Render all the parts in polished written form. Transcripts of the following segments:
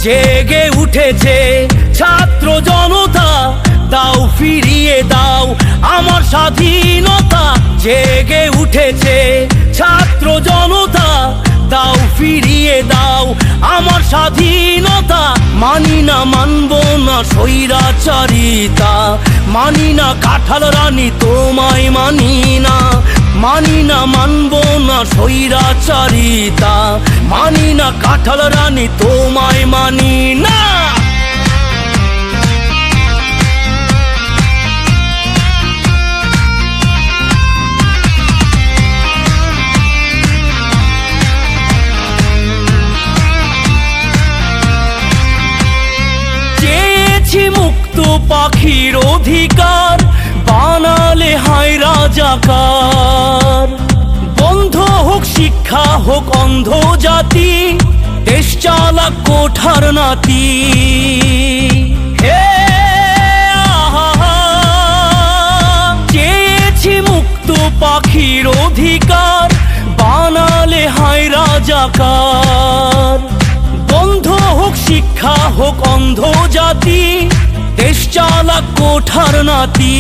জেগে উঠেছে ছাত্র জনতা, দাও ফিরিয়ে দাও আমার স্বাধীনতা। জেগে উঠেছে ছাত্র জনতা, দাও ফিরিয়ে দাও আমার স্বাধীনতা। মানি না মানব না স্বৈরাচারিতা, মানি না কাঁঠাল রানী তোমায় মানি না। মানি না মানব না স্বৈরাচারিতা, মানি না কাঁঠাল রানী তোমায় মানি না। মুক্ত পাখির অধিকার, বানালে হায় রাজাকার। বন্ধ হোক শিক্ষা, হোক অন্ধ জাতি, দেশ চালাক কোঠার নাতি। চেয়েছি মুক্ত পাখির অধিকার, বানালে হায় রাজাকার। বন্ধ হোক শিক্ষা, হোক অন্ধ জাতি, দেশ চালাক কোঠার নাতি।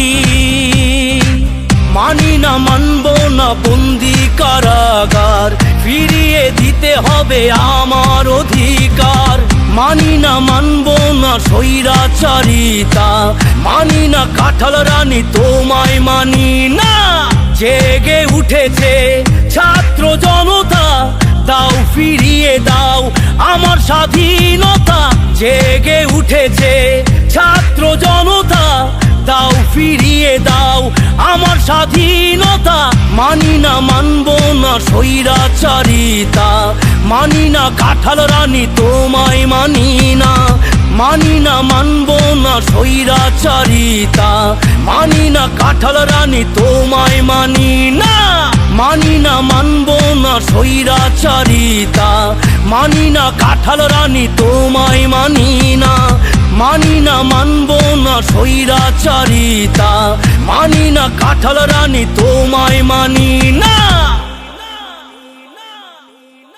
মানি না মানব না বন্দি কারাগার, ফিরিয়ে দিতে হবে আমার অধিকার। মানি না মানব না স্বৈরাচারিতা, মানি না কাঁঠাল রানী তোমায় মানি না। জেগে উঠেছে ছাত্র জনতা, দাও ফিরিয়ে দাও আমার স্বাধীনতা। জেগে উঠেছে ছাত্র জনতা, দাও ফিরিয়ে দাও আমার স্বাধীনতা। মানি না মানব না স্বৈরাচারিতা, মানি না কাঁঠাল রানী তোমায় মানি না। মানি না মানব না স্বৈরাচারিতা, মানি না কাঁঠাল রানী তোমায় মানি না। মানি না মানব না স্বৈরাচারিতা, মানি না কাঁঠাল রানী তোমায় মানি না। মানি না মানব না স্বৈরাচারিতা, মানি না কাঁঠাল রানী তোমায় মানি না।